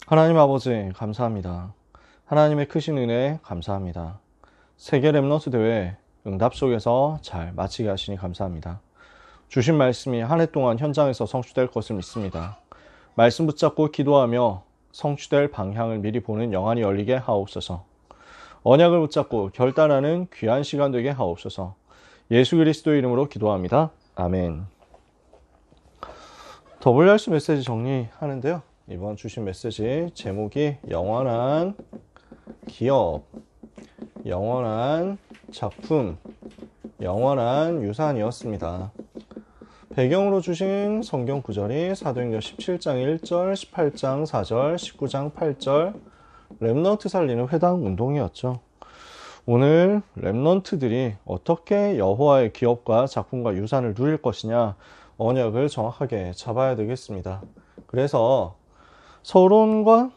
하나님 아버지 감사합니다. 하나님의 크신 은혜 감사합니다. 세계 랩넌트 대회 응답 속에서 잘 마치게 하시니 감사합니다. 주신 말씀이 한 해 동안 현장에서 성취될 것을 믿습니다. 말씀 붙잡고 기도하며 성취될 방향을 미리 보는 영안이 열리게 하옵소서. 언약을 붙잡고 결단하는 귀한 시간 되게 하옵소서. 예수 그리스도의 이름으로 기도합니다. 아멘. WRC 메시지 정리하는데요. 이번 주신 메시지 제목이 영원한 기업, 영원한 작품, 영원한 유산이었습니다. 배경으로 주신 성경 구절이 사도행전 17장 1절, 18장 4절, 19장 8절 랩넌트 살리는 회당 운동이었죠. 오늘 랩넌트들이 어떻게 여호와의 기업과 작품과 유산을 누릴 것이냐 언약을 정확하게 잡아야 되겠습니다. 그래서 서론과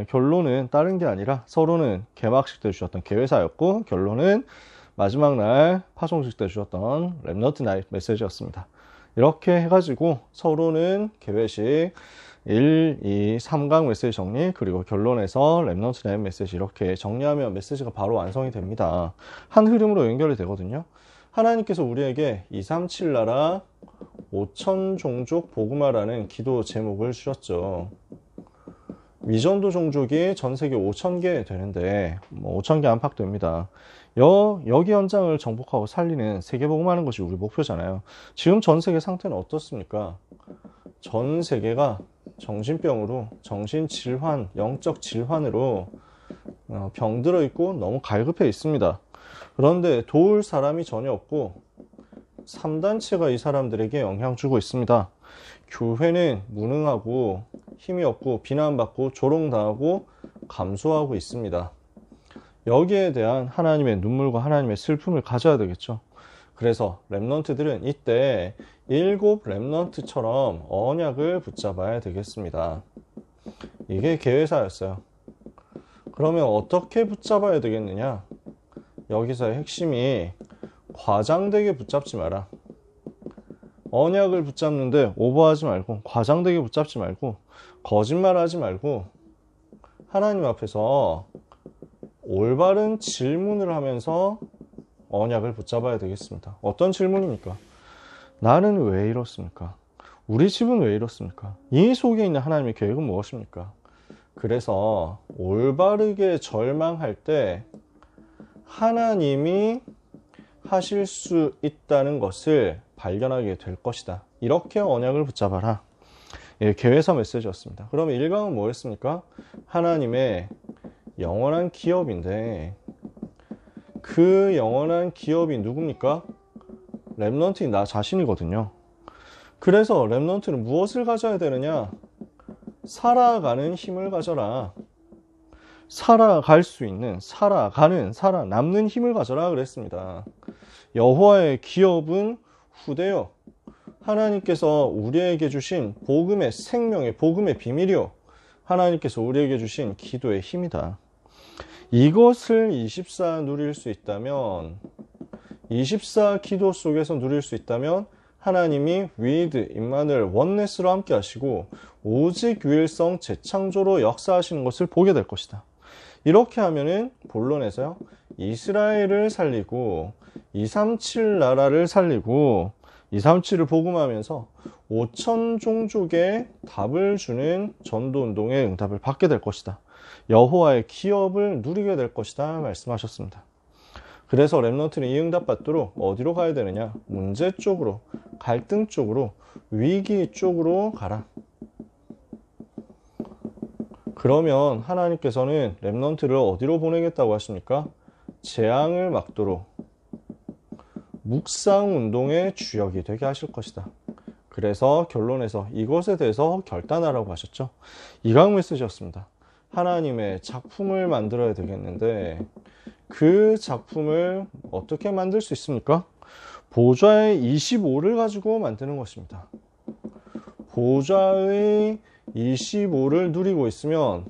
결론은 다른 게 아니라 서론은 개막식 때 주셨던 개회사였고 결론은 마지막 날 파송식 때 주셨던 랩넌트 나잇 메시지였습니다. 이렇게 해가지고 서론은 개회식 1, 2, 3강 메시지 정리 그리고 결론에서 랩넌트 나잇 메시지 이렇게 정리하면 메시지가 바로 완성이 됩니다. 한 흐름으로 연결이 되거든요. 하나님께서 우리에게 237 나라 5천 종족 복음화라는 기도 제목을 주셨죠. 위전도 종족이 전 세계 5,000개 되는데 5,000개 안팎됩니다. 여기 현장을 정복하고 살리는 세계복음하는 것이 우리 목표잖아요. 지금 전 세계 상태는 어떻습니까? 전 세계가 정신병으로, 정신질환, 영적 질환으로 병들어 있고 너무 갈급해 있습니다. 그런데 도울 사람이 전혀 없고 3단체가 이 사람들에게 영향 주고 있습니다. 교회는 무능하고 힘이 없고 비난받고 조롱당하고 감소하고 있습니다. 여기에 대한 하나님의 눈물과 하나님의 슬픔을 가져야 되겠죠. 그래서 랩넌트들은 이때 7 랩넌트처럼 언약을 붙잡아야 되겠습니다. 이게 계획사였어요. 그러면 어떻게 붙잡아야 되겠느냐? 여기서의 핵심이 과장되게 붙잡지 마라. 언약을 붙잡는데 오버하지 말고 과장되게 붙잡지 말고 거짓말하지 말고 하나님 앞에서 올바른 질문을 하면서 언약을 붙잡아야 되겠습니다. 어떤 질문입니까? 나는 왜 이렇습니까? 우리 집은 왜 이렇습니까? 이 속에 있는 하나님의 계획은 무엇입니까? 그래서 올바르게 절망할 때 하나님이 하실 수 있다는 것을 발견하게 될 것이다. 이렇게 언약을 붙잡아라. 예, 개회사 메시지였습니다. 그러면 1강은 뭐였습니까? 하나님의 영원한 기업인데 그 영원한 기업이 누굽니까? 랩넌트인 나 자신이거든요. 그래서 랩넌트는 무엇을 가져야 되느냐? 살아가는 힘을 가져라. 살아갈 수 있는, 살아남는 힘을 가져라 그랬습니다. 여호와의 기업은 후대요. 하나님께서 우리에게 주신 복음의 생명의 복음의 비밀이요. 하나님께서 우리에게 주신 기도의 힘이다. 이것을 24 누릴 수 있다면 24 기도 속에서 누릴 수 있다면 하나님이 위드, 임마누엘, 원네스로 함께 하시고 오직 유일성 재창조로 역사하시는 것을 보게 될 것이다. 이렇게 하면은 본론에서요. 이스라엘을 살리고 237 나라를 살리고 237을 복음하면서 5천 종족의 답을 주는 전도운동의 응답을 받게 될 것이다. 여호와의 기업을 누리게 될 것이다 말씀하셨습니다. 그래서 랩넌트는 이 응답 받도록 어디로 가야 되느냐? 문제 쪽으로, 갈등 쪽으로, 위기 쪽으로 가라. 그러면 하나님께서는 랩넌트를 어디로 보내겠다고 하십니까? 재앙을 막도록 묵상운동의 주역이 되게 하실 것이다. 그래서 결론에서 이것에 대해서 결단하라고 하셨죠. 2강 메시지였습니다. 하나님의 작품을 만들어야 되겠는데 그 작품을 어떻게 만들 수 있습니까? 보좌의 25를 가지고 만드는 것입니다. 보좌의 25를 누리고 있으면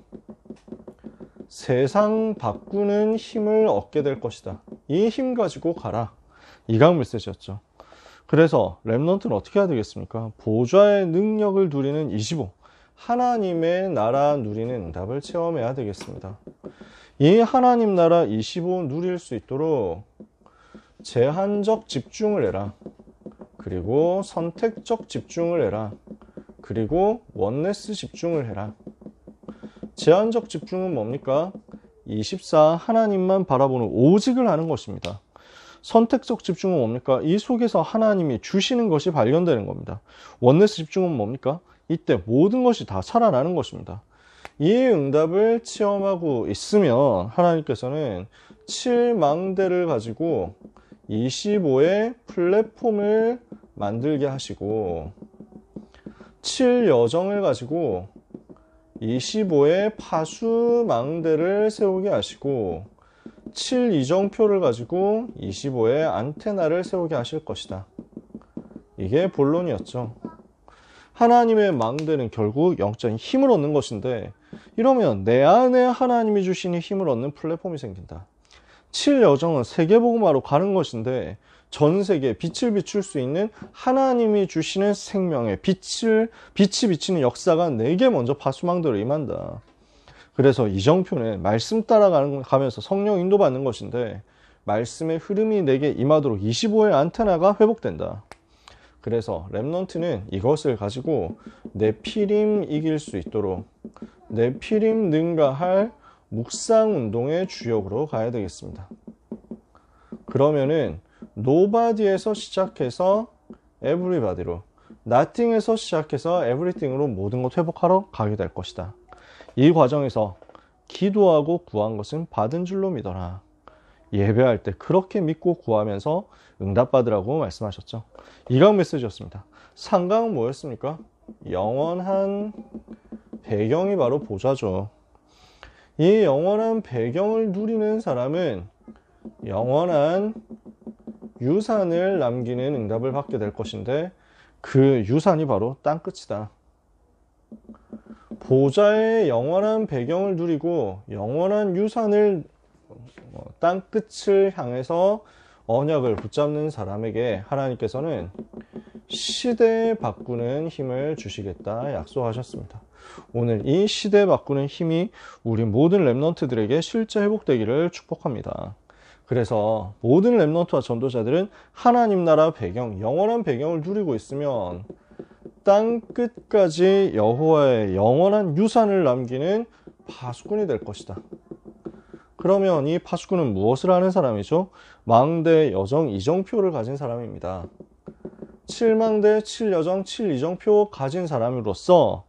세상 바꾸는 힘을 얻게 될 것이다. 이 힘 가지고 가라. 2강 메시지였죠. 그래서 랩넌트는 어떻게 해야 되겠습니까? 보좌의 능력을 누리는 25. 하나님의 나라 누리는 응답을 체험해야 되겠습니다. 이 하나님 나라 25 누릴 수 있도록 제한적 집중을 해라. 그리고 선택적 집중을 해라. 그리고 원네스 집중을 해라. 제한적 집중은 뭡니까? 24 하나님만 바라보는 오직을 하는 것입니다. 선택적 집중은 뭡니까? 이 속에서 하나님이 주시는 것이 발견되는 겁니다. 원네스 집중은 뭡니까? 이때 모든 것이 다 살아나는 것입니다. 이 응답을 체험하고 있으면 하나님께서는 7망대를 가지고 25의 플랫폼을 만들게 하시고 7여정을 가지고 25의 파수망대를 세우게 하시고 7이정표를 가지고 25의 안테나를 세우게 하실 것이다. 이게 본론이었죠. 하나님의 망대는 결국 영적인 힘을 얻는 것인데, 이러면 내 안에 하나님이 주시는 힘을 얻는 플랫폼이 생긴다. 7여정은 세계복음화로 가는 것인데, 전 세계에 빛을 비출 수 있는 하나님이 주시는 생명의 빛이 비치는 역사가 내게 먼저 파수망대로 임한다. 그래서 이정표는 말씀 따라가면서 성령 인도받는 것인데, 말씀의 흐름이 내게 임하도록 25의 안테나가 회복된다. 그래서 렘넌트는 이것을 가지고 내 피림 이길 수 있도록 내 피림 능가할 묵상 운동의 주역으로 가야 되겠습니다. 그러면은 nobody에서 시작해서 everybody로, nothing에서 시작해서 everything으로 모든 것 회복하러 가게 될 것이다. 이 과정에서 기도하고 구한 것은 받은 줄로 믿어라. 예배할 때 그렇게 믿고 구하면서 응답받으라고 말씀하셨죠. 이강 메시지였습니다. 상강은 뭐였습니까? 영원한 배경이 바로 보좌죠. 이 영원한 배경을 누리는 사람은 영원한 유산을 남기는 응답을 받게 될 것인데, 그 유산이 바로 땅끝이다. 보좌의 영원한 배경을 누리고 영원한 유산을 땅끝을 향해서 언약을 붙잡는 사람에게 하나님께서는 시대 바꾸는 힘을 주시겠다 약속하셨습니다. 오늘 이 시대 바꾸는 힘이 우리 모든 렘넌트들에게 실제 회복되기를 축복합니다. 그래서 모든 렘넌트와 전도자들은 하나님 나라 배경, 영원한 배경을 누리고 있으면 땅끝까지 여호와의 영원한 유산을 남기는 파수꾼이 될 것이다. 그러면 이 파수꾼은 무엇을 하는 사람이죠? 망대, 여정, 이정표를 가진 사람입니다. 7망대, 7여정, 7이정표 가진 사람으로서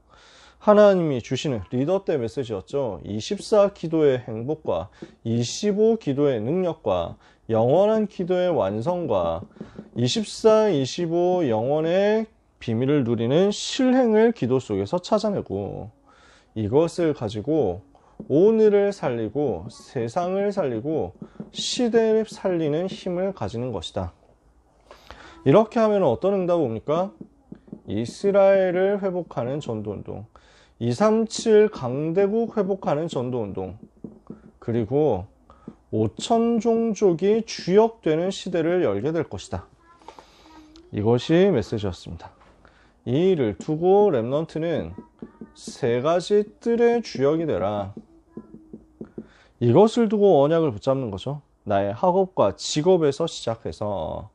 하나님이 주시는 리더 때 메시지였죠. 24 기도의 행복과 25 기도의 능력과 영원한 기도의 완성과 24, 25 영원의 비밀을 누리는 실행을 기도 속에서 찾아내고, 이것을 가지고 오늘을 살리고 세상을 살리고 시대를 살리는 힘을 가지는 것이다. 이렇게 하면 어떤 응답이 옵니까? 이스라엘을 회복하는 전도운동, 237 강대국 회복하는 전도운동, 그리고 5천 종족이 주역되는 시대를 열게 될 것이다. 이것이 메시지였습니다. 이 일을 두고 렘넌트는 세 가지 뜰의 주역이 되라. 이것을 두고 언약을 붙잡는 거죠. 나의 학업과 직업에서 시작해서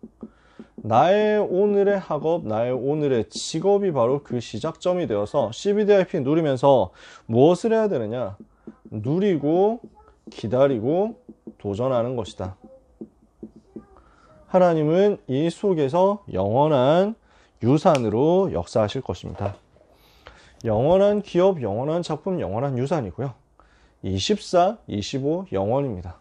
나의 오늘의 학업, 나의 오늘의 직업이 바로 그 시작점이 되어서 CBDIP 누리면서 무엇을 해야 되느냐? 누리고 기다리고 도전하는 것이다. 하나님은 이 속에서 영원한 유산으로 역사하실 것입니다. 영원한 기업, 영원한 작품, 영원한 유산이고요. 24, 25 영원입니다.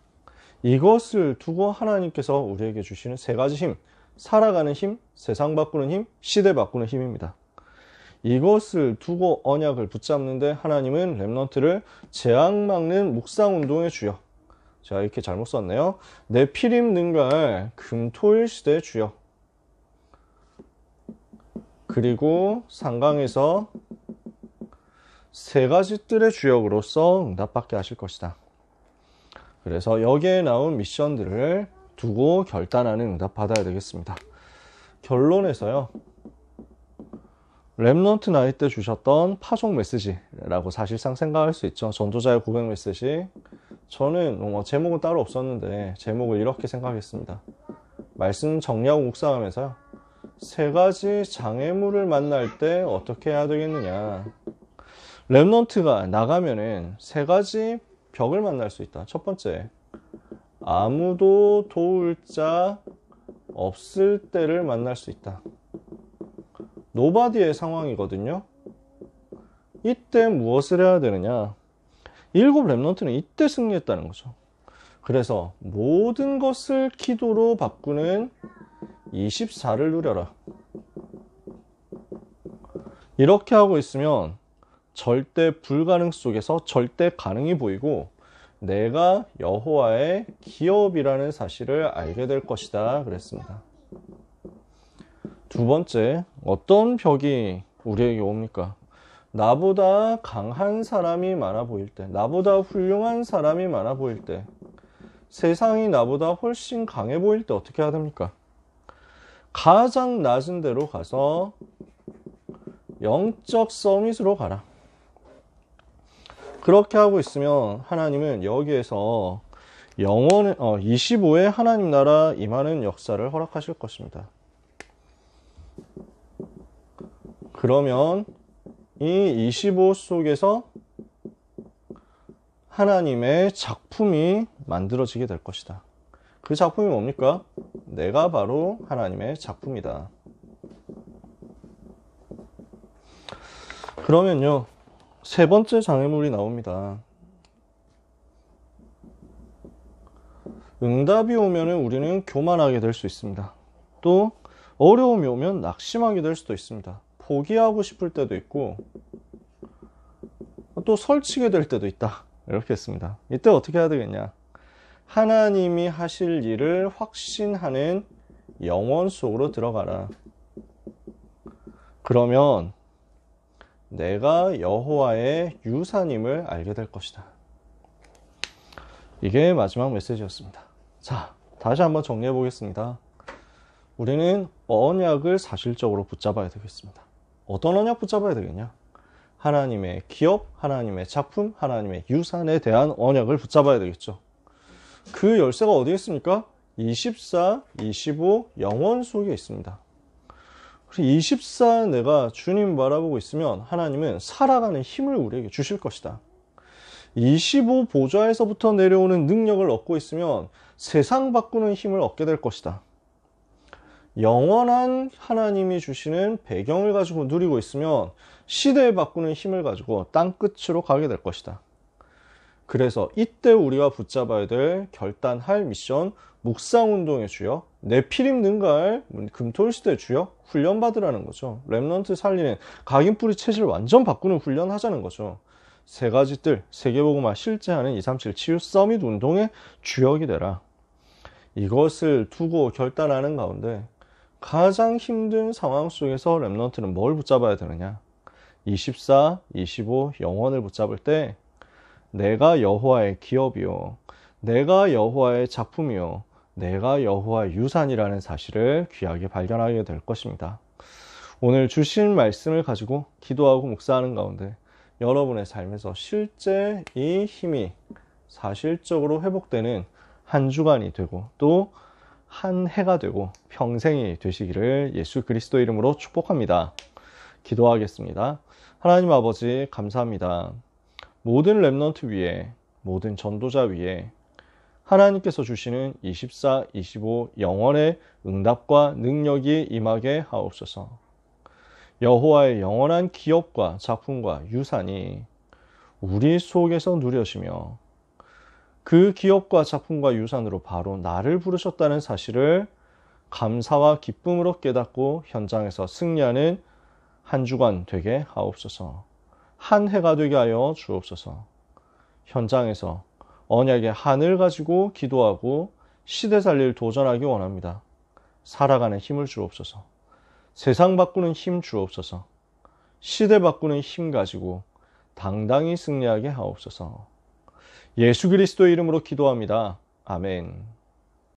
이것을 두고 하나님께서 우리에게 주시는 세 가지 힘, 살아가는 힘, 세상 바꾸는 힘, 시대 바꾸는 힘입니다. 이것을 두고 언약을 붙잡는데 하나님은 렘넌트를 재앙 막는 묵상운동의 주역, 제가 이렇게 잘못 썼네요. 내 피림 능가할 금토일 시대의 주역, 그리고 상강에서 세 가지 뜰의 주역으로서 응답받게 하실 것이다. 그래서 여기에 나온 미션들을 두고 결단하는 응답 받아야 되겠습니다. 결론에서요, 렘넌트 나이 때 주셨던 파송 메시지라고 사실상 생각할 수 있죠. 전도자의 고백 메시지. 저는 제목은 따로 없었는데 제목을 이렇게 생각했습니다. 말씀 정리하고 묵상하면서요. 세 가지 장애물을 만날 때 어떻게 해야 되겠느냐. 렘넌트가 나가면은 세 가지 벽을 만날 수 있다. 첫 번째, 아무도 도울 자 없을 때를 만날 수 있다. 노바디의 상황이거든요. 이때 무엇을 해야 되느냐? 7 렘넌트는 이때 승리했다는 거죠. 그래서 모든 것을 기도로 바꾸는 24를 누려라. 이렇게 하고 있으면 절대 불가능 속에서 절대 가능이 보이고 내가 여호와의 기업이라는 사실을 알게 될 것이다 그랬습니다. 두 번째, 어떤 벽이 우리에게 옵니까? 나보다 강한 사람이 많아 보일 때, 나보다 훌륭한 사람이 많아 보일 때, 세상이 나보다 훨씬 강해 보일 때 어떻게 해야 됩니까? 가장 낮은 데로 가서 영적 서밋으로 가라. 그렇게 하고 있으면 하나님은 여기에서 25의 하나님 나라 임하는 역사를 허락하실 것입니다. 그러면 이 25 속에서 하나님의 작품이 만들어지게 될 것이다. 그 작품이 뭡니까? 내가 바로 하나님의 작품이다. 그러면요, 세 번째 장애물이 나옵니다. 응답이 오면은 우리는 교만하게 될 수 있습니다. 또 어려움이 오면 낙심하게 될 수도 있습니다. 포기하고 싶을 때도 있고 또 설치게 될 때도 있다. 이렇게 했습니다. 이때 어떻게 해야 되겠냐? 하나님이 하실 일을 확신하는 영원 속으로 들어가라. 그러면 내가 여호와의 유산임을 알게 될 것이다. 이게 마지막 메시지였습니다. 자, 다시 한번 정리해 보겠습니다. 우리는 언약을 사실적으로 붙잡아야 되겠습니다. 어떤 언약 붙잡아야 되겠냐? 하나님의 기업, 하나님의 작품, 하나님의 유산에 대한 언약을 붙잡아야 되겠죠. 그 열쇠가 어디에 있습니까? 24, 25 영원 속에 있습니다. 24 내가 주님 바라보고 있으면 하나님은 살아가는 힘을 우리에게 주실 것이다. 25 보좌에서부터 내려오는 능력을 얻고 있으면 세상 바꾸는 힘을 얻게 될 것이다. 영원한 하나님이 주시는 배경을 가지고 누리고 있으면 시대에 바꾸는 힘을 가지고 땅끝으로 가게 될 것이다. 그래서 이때 우리가 붙잡아야 될 결단할 미션, 묵상운동의 주역, 네피림 능가할 금토일시대의 주역, 훈련받으라는 거죠. 렘넌트 살리는 각인뿌리 체질을 완전 바꾸는 훈련 하자는 거죠. 세 가지 뜰, 세계복음화 실제하는 237 치유 서밋 운동의 주역이 되라. 이것을 두고 결단하는 가운데 가장 힘든 상황 속에서 렘넌트는 뭘 붙잡아야 되느냐? 24, 25 영원을 붙잡을 때 내가 여호와의 기업이요, 내가 여호와의 작품이요, 내가 여호와의 유산이라는 사실을 귀하게 발견하게 될 것입니다. 오늘 주신 말씀을 가지고 기도하고 묵상하는 가운데 여러분의 삶에서 실제 이 힘이 사실적으로 회복되는 한 주간이 되고 또 한 해가 되고 평생이 되시기를 예수 그리스도 이름으로 축복합니다. 기도하겠습니다. 하나님 아버지 감사합니다. 모든 렘넌트 위에, 모든 전도자 위에 하나님께서 주시는 24, 25 영원의 응답과 능력이 임하게 하옵소서. 여호와의 영원한 기업과 작품과 유산이 우리 속에서 누려지며 그 기업과 작품과 유산으로 바로 나를 부르셨다는 사실을 감사와 기쁨으로 깨닫고 현장에서 승리하는 한 주간 되게 하옵소서. 한 해가 되게 하여 주옵소서. 현장에서 언약의 한을 가지고 기도하고 시대 살릴 도전하기 원합니다. 살아가는 힘을 주옵소서. 세상 바꾸는 힘 주옵소서. 시대 바꾸는 힘 가지고 당당히 승리하게 하옵소서. 예수 그리스도의 이름으로 기도합니다. 아멘.